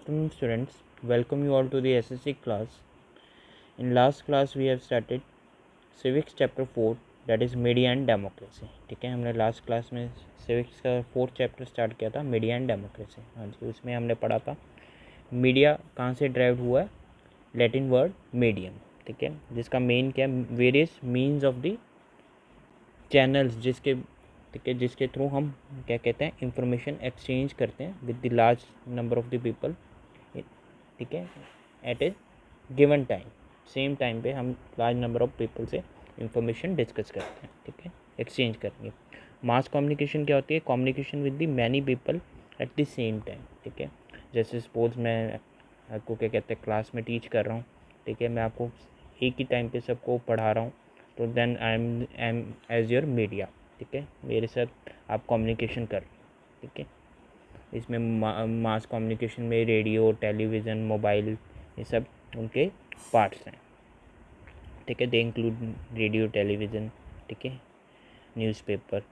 Afternoon students, welcome you all to the SSC class. In last class we have started civics chapter 4 that is media and democracy. ठीक है, हमने last class में civics का 4th chapter start किया था media and democracy. हाँ जी, उसमें हमने पढ़ा था मीडिया कहाँ से ड्राइव हुआ है, लैटिन वर्ड मीडियम. ठीक है, जिसका मेन क्या है, various means of the channels जिसके ठीक है जिसके थ्रू हम क्या कहते हैं इंफॉर्मेशन एक्सचेंज करते हैं with the large number of the people. ठीक है, एट ए गिवन टाइम, सेम टाइम पे हम लार्ज नंबर ऑफ पीपल से इंफॉर्मेशन डिस्कस करते हैं. ठीक है, एक्सचेंज करेंगे. मास कम्युनिकेशन क्या होती है, communication with the many people at the same time. ठीक है, जैसे सपोज मैं आपको क्या कहते हैं क्लास में टीच कर रहा हूँ. ठीक है, मैं आपको एक ही टाइम पे सबको पढ़ा रहा हूँ, तो then I am as your media. ठीक है, मेरे साथ आप कम्युनिकेशन कर. ठीक है, इसमें मास कम्युनिकेशन में रेडियो, टेलीविज़न, मोबाइल, ये सब उनके पार्ट्स हैं. ठीक है, दे इंक्लूड रेडियो, टेलीविज़न, ठीक है, newspaper.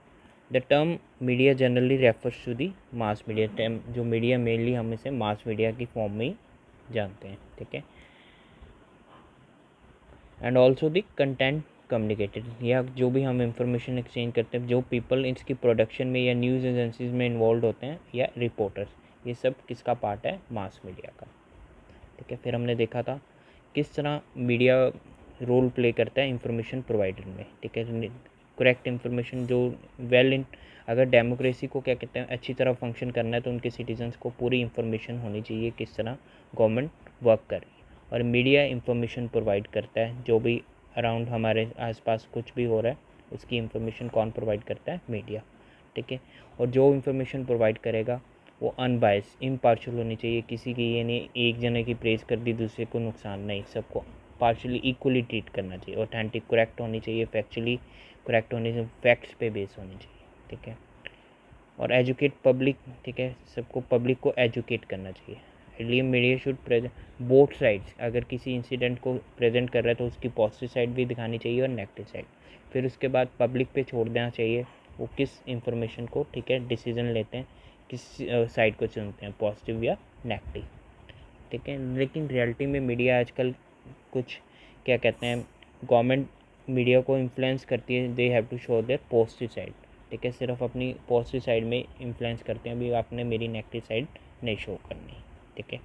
The term media generally refers to the mass media. Term जो मीडिया मेनली हम इसे मास मीडिया की फॉर्म में ही जानते हैं. ठीक है, and also the content communicated, या जो भी हम इंफॉर्मेशन एक्सचेंज करते हैं, जो पीपल इसकी प्रोडक्शन में या न्यूज़ एजेंसीज में इन्वॉल्व होते हैं या रिपोर्टर्स, ये सब किसका पार्ट है, मास मीडिया का. ठीक है, फिर हमने देखा था किस तरह मीडिया रोल प्ले करता है इंफॉर्मेशन प्रोवाइडर में. ठीक है, करेक्ट इंफॉर्मेशन जो वेल इन, अगर डेमोक्रेसी को क्या कहते हैं अच्छी तरह फंक्शन करना है तो उनके सिटीजन्स को पूरी इंफॉर्मेशन होनी चाहिए किस तरह गवर्नमेंट वर्क कर रही है. और मीडिया इंफॉर्मेशन प्रोवाइड करता है, जो भी अराउंड हमारे आसपास कुछ भी हो रहा है उसकी इंफॉर्मेशन कौन प्रोवाइड करता है, मीडिया. ठीक है, और जो इंफॉर्मेशन प्रोवाइड करेगा वो अनबायस, इम्पार्शल होनी चाहिए. किसी की ये नहीं एक जने की प्रेज़ कर दी दूसरे को नुकसान नहीं, सबको पार्शली इक्वली ट्रीट करना चाहिए. ऑथेंटिक करेक्ट होनी चाहिए, फैक्चुअली करेक्ट होनी चाहिए, फैक्ट्स पे बेस होनी चाहिए. ठीक है, और एजुकेट पब्लिक. ठीक है, सबको पब्लिक को एजुकेट करना चाहिए. इसलिए media should present both sides. अगर किसी इंसिडेंट को प्रेजेंट कर रहा है तो उसकी पॉजिटिव साइड भी दिखानी चाहिए और नेगेटिव साइड. फिर उसके बाद पब्लिक पे छोड़ देना चाहिए वो किस इंफॉर्मेशन को, ठीक है, डिसीजन लेते हैं, किस साइड को चुनते हैं, पॉजिटिव या नेगेटिव. ठीक है, लेकिन रियलिटी में मीडिया आजकल कुछ क्या कहते हैं गवर्नमेंट मीडिया को इन्फ्लुएंस करती है, they have to show their positive side. ठीक है, सिर्फ अपनी पॉजिटिव साइड में इन्फ्लुएंस करते हैं, अभी आपने मेरी नेगेटिव साइड नहीं शो करनी. ठीक है,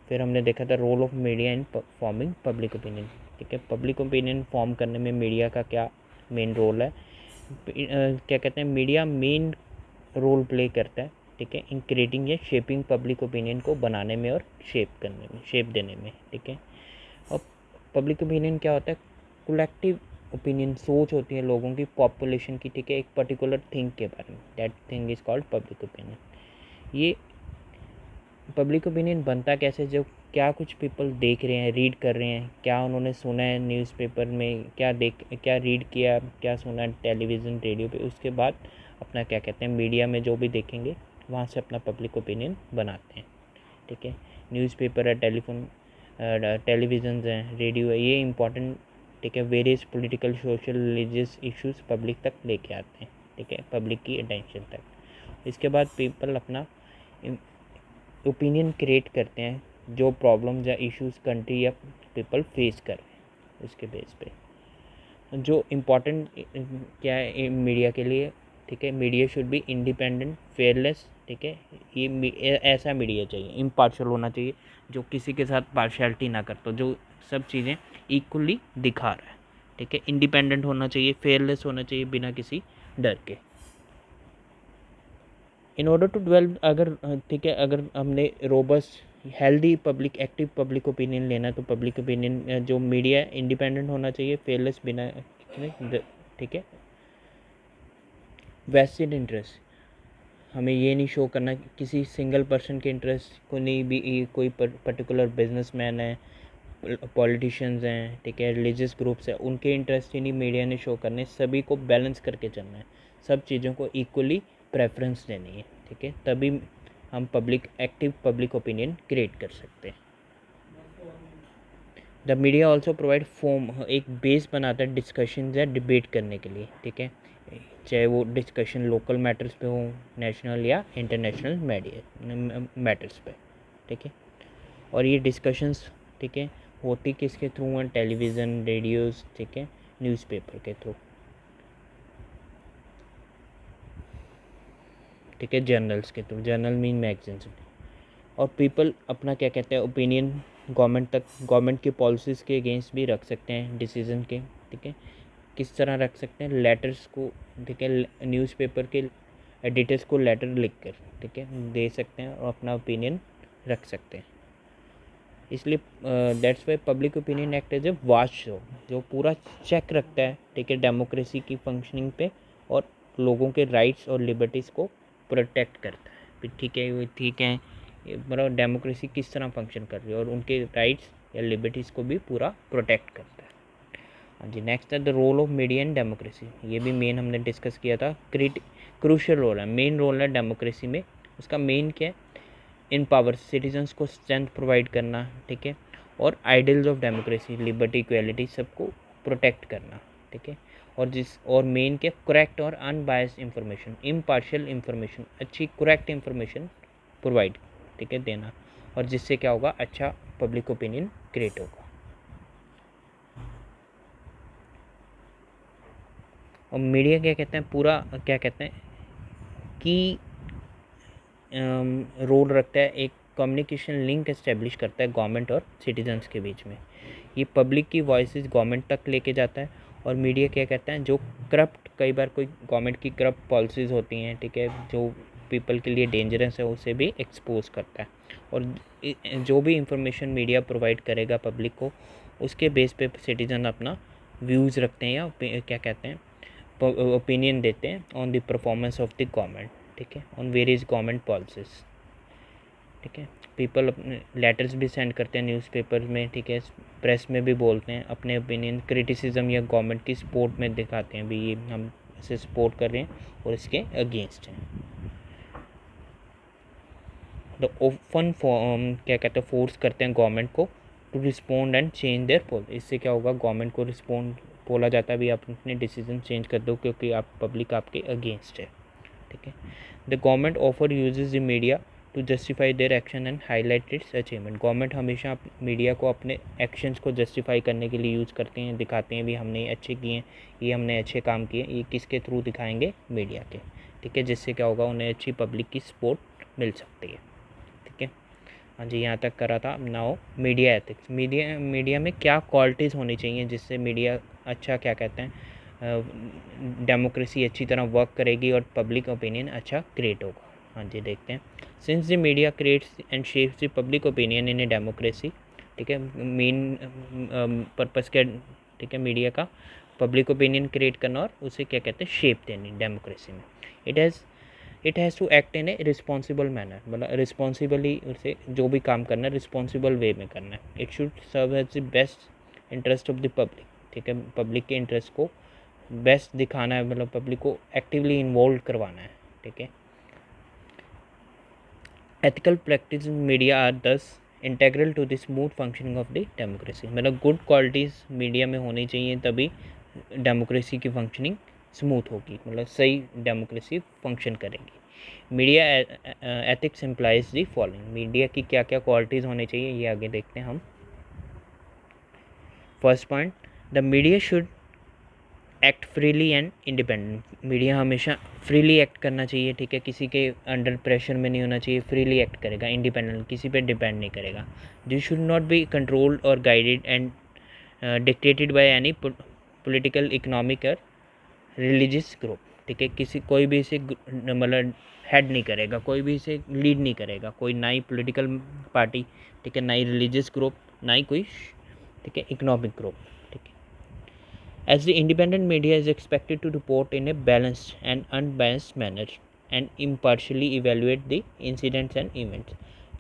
फिर हमने देखा था role of media in forming public opinion. ठीक है, पब्लिक ओपिनियन फॉर्म करने में मीडिया का क्या मेन रोल है, क्या कहते हैं मीडिया मेन रोल प्ले करता है. ठीक है, इन क्रिएटिंग या शेपिंग पब्लिक ओपिनियन को बनाने में और शेप करने में, शेप देने में. ठीक है, और पब्लिक ओपिनियन क्या होता है, कलेक्टिव ओपिनियन, सोच होती है लोगों की, पॉपुलेशन की. ठीक है, एक पर्टिकुलर थिंग के बारे में, that thing is called public opinion. ये पब्लिक ओपिनियन बनता कैसे, जो क्या कुछ पीपल देख रहे हैं, रीड कर रहे हैं, क्या उन्होंने सुना है न्यूज़पेपर में, क्या रीड किया, क्या सुना टेलीविज़न रेडियो पे, उसके बाद अपना क्या कहते हैं मीडिया में जो भी देखेंगे वहाँ से अपना पब्लिक ओपिनियन बनाते हैं. ठीक है, न्यूज़पेपर है, टेलीविज़न है, रेडियो है, ये इंपॉर्टेंट. ठीक है, various political, social, religious issues public तक लेके आते हैं. ठीक है, पब्लिक की अटेंशन तक. इसके बाद पीपल अपना ओपिनियन क्रिएट करते हैं जो प्रॉब्लम्स या इश्यूज कंट्री या पीपल फेस कर रहे हैं उसके बेस पे. जो इम्पोर्टेंट क्या है मीडिया के लिए, ठीक है, media should be independent, fearless. ठीक है, ये ऐसा मीडिया चाहिए, इम्पार्शल होना चाहिए, जो किसी के साथ पार्शियलिटी ना करता, जो सब चीज़ें इक्वली दिखा रहा है. ठीक है, इंडिपेंडेंट होना चाहिए, फेयरलेस होना चाहिए, बिना किसी डर के. इन ऑर्डर टू डेवलप, अगर ठीक है, अगर हमने robust healthy public active public opinion लेना है तो पब्लिक ओपिनियन जो मीडिया इंडिपेंडेंट होना चाहिए, फेयरलेस, बिना. ठीक है, वेस्टेड इंटरेस्ट, हमें ये नहीं शो करना कि किसी सिंगल पर्सन के इंटरेस्ट को नहीं, भी कोई पर्टिकुलर बिजनेसमैन है, पॉलिटिशियंस हैं, ठीक है, रिलीजियस ग्रुप्स हैं, उनके इंटरेस्ट ही नहीं मीडिया ने शो करने. सभी को बैलेंस करके चलना है, सब चीज़ों को इक्वली प्रेफरेंस देनी है. ठीक है, तभी हम एक्टिव पब्लिक ओपिनियन क्रिएट कर सकते हैं. The media also provide form, एक बेस बनाता है डिस्कशन या डिबेट करने के लिए. ठीक है, चाहे वो डिस्कशन लोकल मैटर्स पे हो, नेशनल या इंटरनेशनल मीडिया मैटर्स पे, ठीक है। और ये डिस्कशंस, ठीक है, होती किसके थ्रू हैं? टेलीविज़न, रेडियोज़, ठीक है, न्यूज़पेपर के थ्रू, ठीक है, जर्नल्स के थ्रू। Journal mean magazines. और पीपल अपना क्या कहते हैं ओपिनियन गवर्नमेंट की पॉलिसीज़ के अगेंस्ट भी रख सकते हैं, डिसीजन के, ठीक है। किस तरह रख सकते हैं? लेटर्स को, ठीक है, न्यूज़पेपर के एडिटर्स को लेटर लिख कर, ठीक है, दे सकते हैं और अपना ओपिनियन रख सकते हैं। इसलिए that's why public opinion act as a watch show, जो पूरा चेक रखता है, ठीक है, डेमोक्रेसी की फंक्शनिंग पे और लोगों के राइट्स और लिबर्टीज़ को प्रोटेक्ट करता है, ठीक है। वो ठीक है, मतलब डेमोक्रेसी किस तरह फंक्शन कर रही है और उनके राइट्स या लिबर्टीज़ को भी पूरा प्रोटेक्ट करता है। हाँ जी, नेक्स्ट है the role of media in democracy. ये भी मेन हमने डिस्कस किया था। क्रूशियल रोल है, मेन रोल है डेमोक्रेसी में। उसका मेन क्या है? इन पावर सिटीजन्स को स्ट्रेंथ प्रोवाइड करना, ठीक है, और ideals of democracy, liberty, equality, सबको प्रोटेक्ट करना, ठीक है। और मेन क्या? करेक्ट और अनबायस्ड इंफॉर्मेशन, इम्पार्शियल इंफॉर्मेशन, अच्छी करेक्ट इंफॉर्मेशन प्रोवाइड, ठीक है, देना। और जिससे क्या होगा? अच्छा पब्लिक ओपिनियन क्रिएट होगा। और मीडिया क्या कहते हैं? पूरा क्या कहते हैं कि रोल रखता है, एक कम्युनिकेशन लिंक इस्टेब्लिश करता है गवर्नमेंट और सिटीजन्स के बीच में। ये पब्लिक की वॉइसेस गवर्नमेंट तक लेके जाता है। और मीडिया क्या कहता है? जो करप्ट, कई बार कोई गवर्नमेंट की करप्ट पॉलिसीज़ होती हैं, ठीक है, जो पीपल के लिए डेंजरस है, उसे भी एक्सपोज करता है। और जो भी इंफॉर्मेशन मीडिया प्रोवाइड करेगा पब्लिक को, उसके बेस पे सिटीजन अपना व्यूज़ रखते हैं या क्या कहते हैं ओपिनियन देते हैं on the performance of the government, ठीक है, ऑन वेरियस गवर्नमेंट पॉलिसीज, ठीक है। पीपल अपने लेटर्स भी सेंड करते हैं न्यूज़पेपर में, ठीक है, प्रेस में भी बोलते हैं अपने ओपिनियन, क्रिटिसिज्म या गवर्नमेंट की सपोर्ट में दिखाते हैं भी ये हम इसे सपोर्ट कर रहे हैं और इसके अगेंस्ट हैं। द ओपन क्या कहते हैं फोर्स करते हैं गवर्नमेंट को to respond and change their policy. इससे क्या होगा? गवर्नमेंट को रिस्पोंड बोला जाता है भी आप अपने डिसीजन चेंज कर दो क्योंकि आप पब्लिक आपके अगेंस्ट है, ठीक है। द गवर्नमेंट ऑफर uses the media to justify their action and highlight its achievement. Government हमेशा मीडिया को अपने एक्शंस को जस्टिफाई करने के लिए यूज़ करते हैं, दिखाते हैं भी हमने अच्छे किए हैं, ये हमने अच्छे काम किए। ये किसके थ्रू दिखाएंगे? मीडिया के, ठीक है, जिससे क्या होगा? उन्हें अच्छी पब्लिक की सपोर्ट मिल सकती है, ठीक है। हाँ जी, यहाँ तक करा था। Now media ethics. मीडिया में क्या क्वालिटीज़ होनी चाहिए जिससे मीडिया अच्छा क्या कहते हैं डेमोक्रेसी अच्छी तरह वर्क करेगी और पब्लिक ओपिनियन अच्छा क्रिएट होगा। हाँ जी, देखते हैं। Since the media creates and shapes the public opinion in a democracy, ठीक है, मेन पर्पज़ क्या, ठीक है, मीडिया का पब्लिक ओपिनियन क्रिएट करना और उसे क्या कहते हैं शेप देनी डेमोक्रेसी में। It has to act in a responsible manner, मतलब रिस्पॉन्सिबली उसे जो भी काम करना है रिस्पॉन्सिबल वे में करना है। It should serve as the best interest of the public, ठीक है, पब्लिक के इंटरेस्ट को बेस्ट दिखाना है, मतलब पब्लिक को एक्टिवली इन्वॉल्व करवाना है, ठीक है। Ethical practice media are thus integral to the smooth functioning of the democracy. मतलब गुड क्वालिटीज़ मीडिया में होनी चाहिए, तभी डेमोक्रेसी की फंक्शनिंग स्मूथ होगी, मतलब सही डेमोक्रेसी फंक्शन करेगी। Media ethics implies the following. Media की क्या क्या क्वालिटीज़ होनी चाहिए ये आगे देखते हैं हम। First point, the media should act freely and independent. Media हमेशा फ्रीली एक्ट करना चाहिए, ठीक है, किसी के अंडर प्रेशर में नहीं होना चाहिए, फ्रीली एक्ट करेगा, इंडिपेंडेंट, किसी पे डिपेंड नहीं करेगा। This should not be controlled और guided and dictated by any political, economic और रिलीजियस ग्रुप, ठीक है। किसी कोई भी इसे मतलब हेड नहीं करेगा, कोई भी इसे लीड नहीं करेगा, कोई ना ही पॉलिटिकल पार्टी, ठीक है, ना ही रिलीजियस ग्रुप, ना ही कोई, ठीक है, इकोनॉमिक ग्रुप, ठीक है। As the independent media is expected to report in a balanced and unbiased manner and impartially evaluate the incidents and events.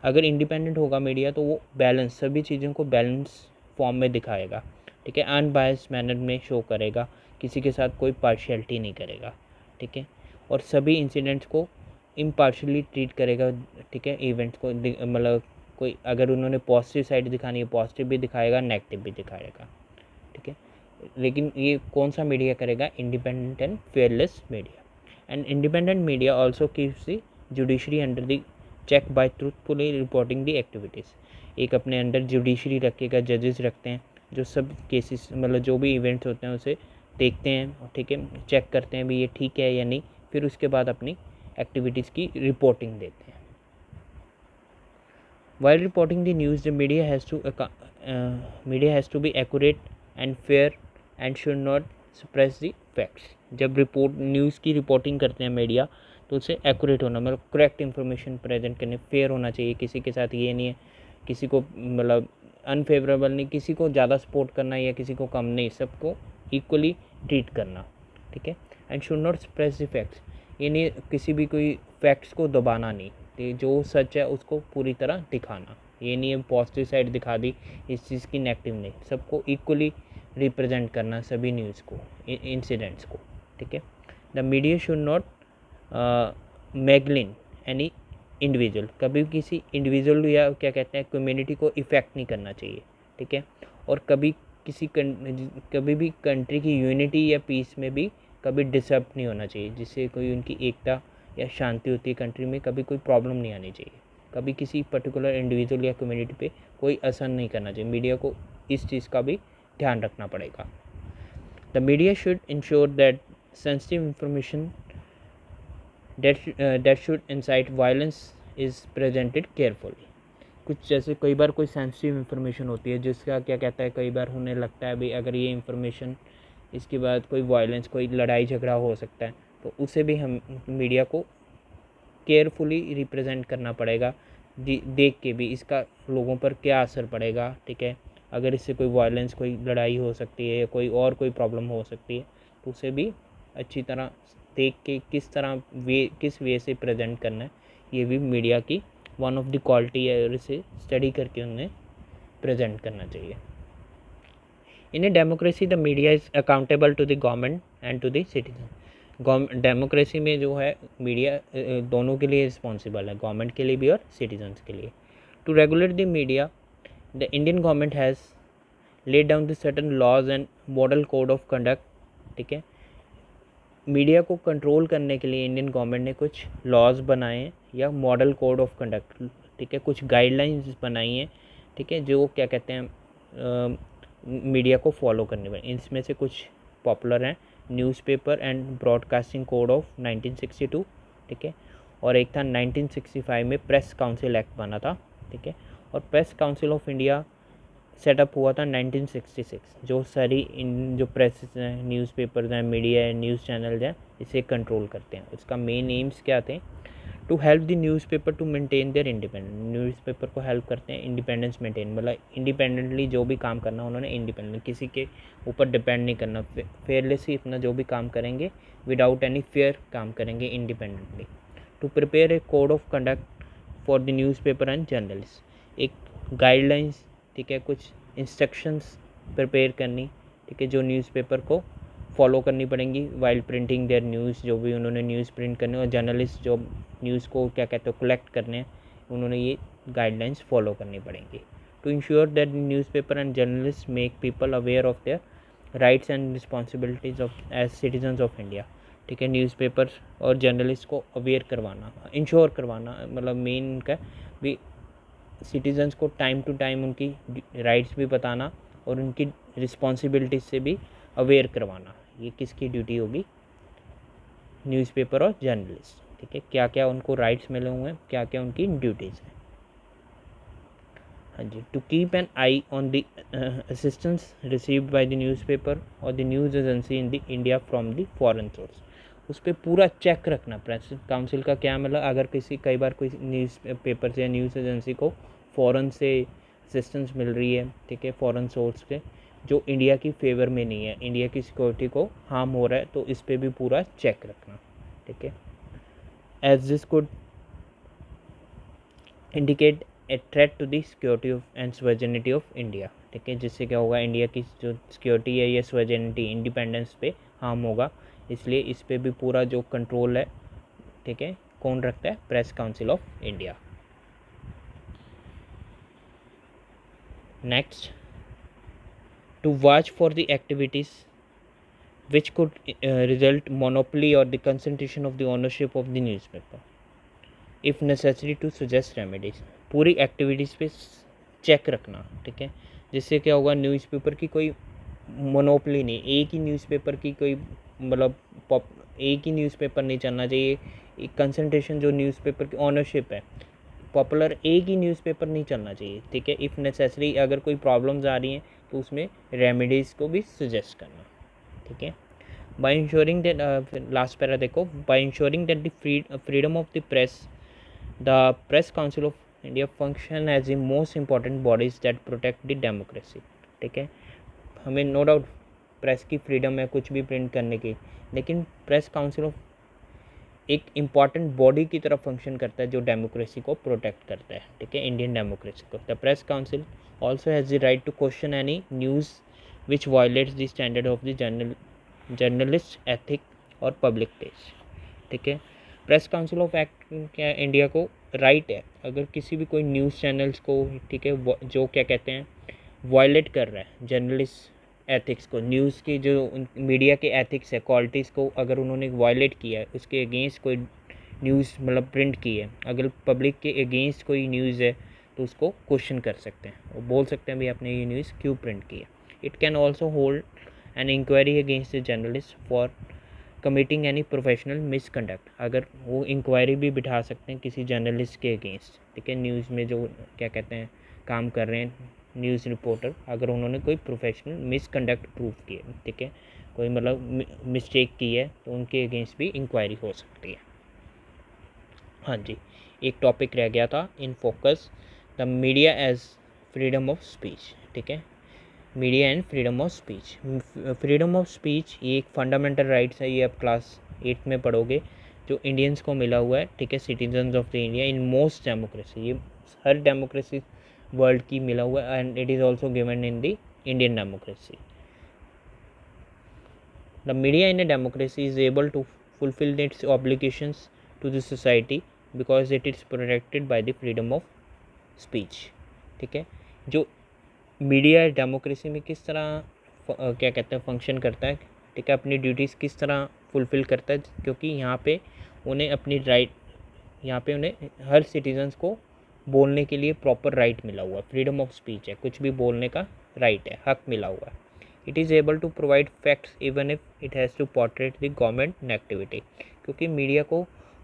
अगर इंडिपेंडेंट होगा मीडिया तो वो बैलेंस, सभी चीज़ों को बैलेंस फॉर्म में दिखाएगा, ठीक है, अनबायस्ड मैनर में शो करेगा, किसी के साथ कोई पार्शियलिटी नहीं करेगा, ठीक है, और सभी इंसिडेंट्स को इम्पार्शियली ट्रीट करेगा, ठीक है, इवेंट्स को मतलब कोई अगर उन्होंने पॉजिटिव साइड दिखानी है पॉजिटिव भी दिखाएगा, नेगेटिव भी दिखाएगा, ठीक है। लेकिन ये कौन सा मीडिया करेगा? Independent and fearless media. And independent media also keeps the judiciary under the check by truthfully reporting the activities. एक अपने अंडर जुडिशरी रखेगा, जजेस रखते हैं जो सब केसेस मतलब जो भी इवेंट्स होते हैं उसे देखते हैं, ठीक है, चेक करते हैं भी ये ठीक है या नहीं, फिर उसके बाद अपनी एक्टिविटीज़ की रिपोर्टिंग देते हैं। While reporting the news, the media has to be accurate and fair and should not suppress the facts। जब रिपोर्ट न्यूज़ की रिपोर्टिंग करते हैं मीडिया तो उसे एक्यूरेट होना मतलब करेक्ट इन्फॉर्मेशन प्रेजेंट करने, फेयर होना चाहिए। किसी के साथ ये नहीं है किसी को मतलब अनफेवरेबल नहीं, किसी को ज़्यादा सपोर्ट करना या किसी को कम नहीं, सबको इक्वली ट्रीट करना, ठीक है। And should not suppress the facts, ये नहीं किसी भी कोई फैक्ट्स को दबाना नहीं, तो जो सच है उसको पूरी तरह दिखाना। ये नहीं है पॉजिटिव साइड दिखा दी इस चीज़ की, नेगेटिव नहीं, सबको इक्वली रिप्रेजेंट करना सभी न्यूज़ को, इंसिडेंट्स को, ठीक है। The media should not malign any individual, कभी किसी इंडिविजुअल या क्या कहते हैं कम्युनिटी को इफ़ेक्ट नहीं करना चाहिए, ठीक है। और कभी भी कंट्री की यूनिटी या पीस में भी कभी डिस्टर्ब नहीं होना चाहिए, जिससे कोई उनकी एकता या शांति होती है कंट्री में, कभी कोई प्रॉब्लम नहीं आनी चाहिए, कभी किसी पर्टिकुलर इंडिविजुअल या कम्युनिटी पे कोई असर नहीं करना चाहिए। मीडिया को इस चीज़ का भी ध्यान रखना पड़ेगा। The media should ensure that sensitive information that should incite violence is presented carefully। कुछ जैसे कई बार कोई सेंसिटिव इन्फॉर्मेशन होती है जिसका क्या कहता है, कई बार उन्हें लगता है भाई अगर ये इन्फॉर्मेशन इसके बाद कोई वायलेंस कोई लड़ाई झगड़ा हो सकता है, तो उसे भी हम मीडिया को केयरफुली रिप्रेजेंट करना पड़ेगा, देख के भी इसका लोगों पर क्या असर पड़ेगा, ठीक है। अगर इससे कोई वायलेंस कोई लड़ाई हो सकती है या कोई और कोई प्रॉब्लम हो सकती है तो उसे भी अच्छी तरह देख के किस वे से प्रेजेंट करना है, ये भी मीडिया की वन ऑफ द क्वालिटी है और इसे स्टडी करके उन्हें प्रेजेंट करना चाहिए। In a democracy the media is accountable to the government and to the citizen. Democracy में जो है मीडिया दोनों के लिए रिस्पॉन्सिबल है, गवर्नमेंट के लिए भी और सिटीजन्स के लिए। To regulate the media the Indian government has laid down the certain laws and model code of conduct, ठीक है। मीडिया को कंट्रोल करने के लिए इंडियन गवर्नमेंट ने कुछ लॉज बनाए हैं या मॉडल कोड ऑफ कंडक्ट, ठीक है, कुछ गाइडलाइंस बनाई हैं, ठीक है, जो क्या कहते हैं मीडिया को फॉलो करने वाले। इसमें से कुछ पॉपुलर हैं newspaper and broadcasting code of 1962, ठीक है, और एक था 1965 में प्रेस काउंसिल एक्ट बना था, ठीक है, और press council of India setup हुआ था 1966, जो सारी इन जो प्रेस हैं, न्यूज़पेपर्स हैं, मीडिया है, न्यूज़ चैनल्स हैं, इसे कंट्रोल करते हैं। उसका मेन एम्स क्या थे? To help the newspaper to maintain their independence, newspaper को हेल्प करते हैं इंडिपेंडेंस मेंटेन, मतलब इंडिपेंडेंटली जो भी काम करना उन्होंने इंडिपेंडेंट, किसी के ऊपर डिपेंड नहीं करना, फेयरलेसली अपना जो भी काम करेंगे विदाउट एनी फेयर काम करेंगे independently. To prepare a code of conduct for the newspaper and journalist, एक गाइडलाइंस, ठीक है, कुछ इंस्ट्रक्शंस प्रिपेयर करनी, ठीक है, जो न्यूज़पेपर को फॉलो करनी पड़ेंगी वाइल प्रिंटिंग देयर न्यूज़, जो भी उन्होंने न्यूज़ प्रिंट करने, और जर्नलिस्ट जो न्यूज़ को क्या कहते हैं कलेक्ट करने हैं, उन्होंने ये गाइडलाइंस फॉलो करनी पड़ेंगी। To ensure that newspaper and journalist make people aware of their rights and responsibilities of as citizens of India, ठीक है, न्यूज़पेपर और जर्नलिस्ट को अवेयर करवाना, इंश्योर करवाना, मतलब मेन इनका भी सिटीजन्स को टाइम टू टाइम उनकी राइट्स भी बताना और उनकी रिस्पॉन्सिबिलिटीज से भी अवेयर करवाना। ये किसकी ड्यूटी होगी? न्यूज़पेपर और जर्नलिस्ट, ठीक है, क्या क्या उनको राइट्स मिले हुए हैं, क्या क्या उनकी ड्यूटीज़ हैं। हाँ जी, to keep an eye on the assistance received by the newspaper और the news agency in the India from the foreign source, उस पर पूरा चेक रखना। प्रेस काउंसिल का क्या मतलब, अगर कई बार कोई न्यूज़ पेपर से या न्यूज़ एजेंसी को फ़ॉरेन से असिस्टेंस मिल रही है, ठीक है, फ़ॉरेन सोर्स के, जो इंडिया की फेवर में नहीं है, इंडिया की सिक्योरिटी को हार्म हो रहा है, तो इस पर भी पूरा चेक रखना, ठीक है। As this could indicate a threat to the security of and sovereignty of India, ठीक है, जिससे क्या होगा, इंडिया की जो सिक्योरिटी है या सॉवरेनिटी इंडिपेंडेंस पे हार्म होगा, इसलिए इस पर भी पूरा जो कंट्रोल है, ठीक है, कौन रखता है? Press council of India. Next, to watch for the activities which could result monopoly or the concentration of the ownership of the newspaper if necessary to suggest remedies। पूरी एक्टिविटीज़ पे चेक रखना, ठीक है, जिससे क्या होगा, न्यूज़पेपर की कोई मोनोपली नहीं, एक ही न्यूज़पेपर की कोई मतलब एक ही न्यूज़पेपर नहीं चलना चाहिए। एक कंसंट्रेशन जो न्यूज़पेपर की ओनरशिप है, पॉपुलर एक ही न्यूज़पेपर नहीं चलना चाहिए, ठीक है। इफ़ नेसेसरी अगर कोई प्रॉब्लम्स आ रही हैं तो उसमें रेमेडीज़ को भी सजेस्ट करना, ठीक है। By ensuring that, last para देखो, by ensuring that the freedom of the press, the press council of India function as the most important bodies that protect the democracy, ठीक है। हमें नो डाउट प्रेस की freedom है कुछ भी print करने की, लेकिन प्रेस काउंसिल ऑफ एक इम्पॉर्टेंट बॉडी की तरह फंक्शन करता है जो डेमोक्रेसी को प्रोटेक्ट करता है, ठीक है, इंडियन डेमोक्रेसी को। The press council also has the right to question any news which violates the standard of the journalist ethic और पब्लिक टेस्ट, ठीक है। प्रेस काउंसिल ऑफ एक्ट क्या इंडिया को राइट है, अगर किसी भी कोई न्यूज़ चैनल्स को, ठीक है, जो क्या कहते हैं वायलेट कर रहा है जर्नलिस्ट एथिक्स को, न्यूज़ की जो मीडिया के एथिक्स है, क्वालिटीज़ को अगर उन्होंने वायलेट किया है, उसके अगेंस्ट कोई न्यूज़ मतलब प्रिंट की है, अगर पब्लिक के अगेंस्ट कोई न्यूज़ है तो उसको क्वेश्चन कर सकते हैं, वो बोल सकते हैं भाई आपने ये न्यूज़ क्यों प्रिंट की है। It can also hold an inquiry against the journalist for committing any professional misconduct, अगर वो इंक्वायरी भी बिठा सकते हैं किसी जर्नलिस्ट के अगेंस्ट, ठीक है, न्यूज़ में जो क्या कहते हैं काम कर रहे हैं न्यूज़ रिपोर्टर, अगर उन्होंने कोई प्रोफेशनल मिसकंडक्ट प्रूव किया, ठीक है, कोई मतलब मिस्टेक की है तो उनके अगेंस्ट भी इंक्वायरी हो सकती है। हाँ जी, एक टॉपिक रह गया था in focus, the media as freedom of speech, ठीक है, media and freedom of speech. Freedom of speech ये एक फंडामेंटल राइट्स है, ये आप क्लास 8 में पढ़ोगे, जो इंडियंस को मिला हुआ है, ठीक है, citizens of the India in most democracy, ये हर डेमोक्रेसी वर्ल्ड की मिला हुआ है, and it is also given in the Indian democracy. The media in a democracy is able to fulfil its obligations to the society because it is protected by the freedom of speech, ठीक है। जो media democracy में किस तरह क्या कहते हैं function करता है, ठीक है, अपनी ड्यूटीज़ किस तरह फुलफ़िल करता है, क्योंकि यहाँ पे उन्हें अपनी राइट, यहाँ पे उन्हें हर सिटीजन्स को बोलने के लिए प्रॉपर राइट मिला हुआ है, फ्रीडम ऑफ स्पीच है, कुछ भी बोलने का राइट है, हक मिला हुआ है। It is able to provide facts even if it has to portrait the government negativity, क्योंकि मीडिया को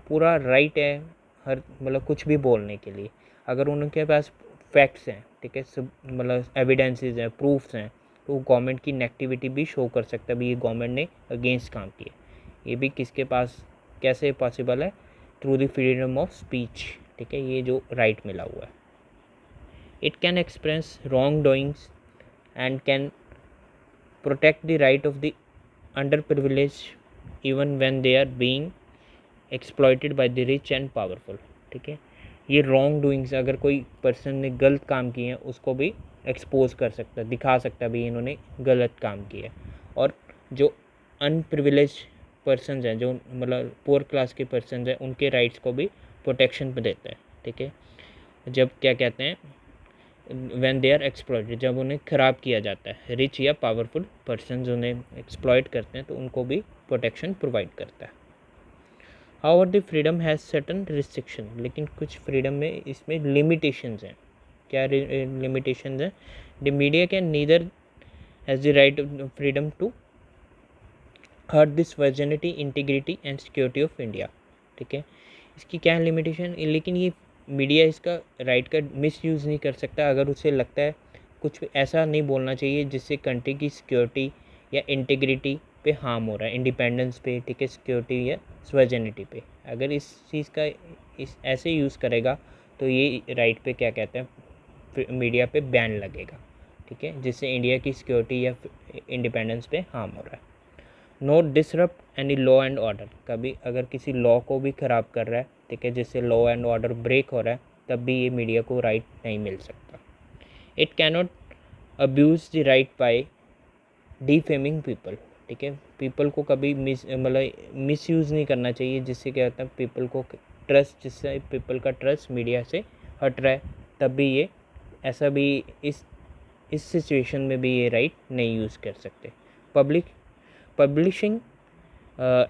पूरा राइट है हर मतलब कुछ भी बोलने के लिए, अगर उनके पास फैक्ट्स हैं, ठीक है, सब मतलब एविडेंसेस हैं, प्रूफ्स हैं, तो गवर्नमेंट की नेगेटिविटी भी शो कर सकता है भी ये गवर्नमेंट ने अगेंस्ट काम किया। ये भी किसके पास कैसे पॉसिबल है, through the freedom of speech, ठीक है, ये जो राइट मिला हुआ है। It can express wrong doings and can protect the right of the under privilege even when they are being exploited by the rich and powerful, ठीक है। ये रॉन्ग डूइंग्स, अगर कोई पर्सन ने गलत काम किए हैं उसको भी एक्सपोज कर सकता है, दिखा सकता है भाई इन्होंने गलत काम किया है। और जो अनप्रिविलेज पर्सनस हैं, जो मतलब पुअर क्लास के पर्सनस हैं, उनके राइट्स को भी प्रोटेक्शन पे देता है, ठीक है। जब क्या कहते हैं व्हेन दे आर एक्सप्लॉइटेड, जब उन्हें ख़राब किया जाता है, रिच या पावरफुल पर्सनस उन्हें एक्सप्लॉइट करते हैं तो उनको भी प्रोटेक्शन प्रोवाइड करता है। However the freedom has certain restriction, लेकिन कुछ फ्रीडम में इसमें लिमिटेशंस हैं। क्या लिमिटेशंस हैं? The media can neither has the right of freedom to hurt this virginity integrity and security of India, ठीक है। इसकी क्या है लिमिटेशन, लेकिन ये मीडिया इसका राइट का मिस यूज़ नहीं कर सकता, अगर उसे लगता है कुछ ऐसा नहीं बोलना चाहिए जिससे कंट्री की सिक्योरिटी या इंटीग्रिटी पे हार्म हो रहा है, इंडिपेंडेंस पे, ठीक है, सिक्योरिटी या स्वर्जिनिटी पे, अगर इस चीज़ का इस ऐसे यूज़ करेगा तो ये राइट पे क्या कहते हैं मीडिया पे बैन लगेगा, ठीक है, जिससे इंडिया की सिक्योरिटी या इंडिपेंडेंस पे हार्म हो रहा है। No disrupt any law and order, कभी अगर किसी लॉ को भी ख़राब कर रहा है, ठीक है, जिससे लॉ एंड ऑर्डर ब्रेक हो रहा है, तब भी ये मीडिया को राइट नहीं मिल सकता। It cannot abuse the right by defaming people, ठीक है, पीपल को कभी मिस यूज़ नहीं करना चाहिए, जिससे क्या होता है पीपल को ट्रस्ट, जिससे पीपल का ट्रस्ट मीडिया से हट रहा है, तब भी ये ऐसा भी इस सिचुएशन में भी ये राइट नहीं यूज़ कर सकते। पब्लिशिंग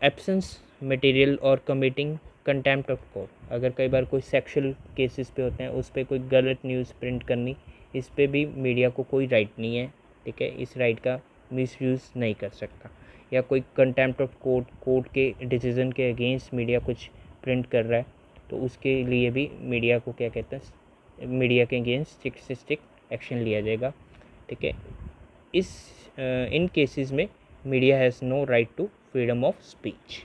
एब्सेंस मटेरियल और कमिटिंग कंटेम्प्ट ऑफ कोर्ट, अगर कई बार कोई सेक्सुअल केसेस पे होते हैं उस पर कोई गलत न्यूज़ प्रिंट करनी, इस पे भी मीडिया को कोई राइट नहीं है, ठीक है, इस राइट का मिसयूज़ नहीं कर सकता। या कोई कंटेम्प्ट ऑफ कोर्ट के डिसीज़न के अगेंस्ट मीडिया कुछ प्रिंट कर रहा है तो उसके लिए भी मीडिया को क्या कहते हैं, मीडिया के अगेंस्ट स्ट्रिक्ट एक्शन लिया जाएगा, ठीक है। इन केसेस में media has no right to freedom of speech.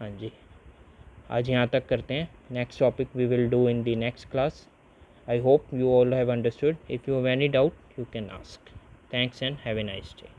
हाँ जी, आज यहाँ तक करते हैं। Next topic we will do in the next class. I hope you all have understood. If you have any doubt, you can ask. Thanks and have a nice day.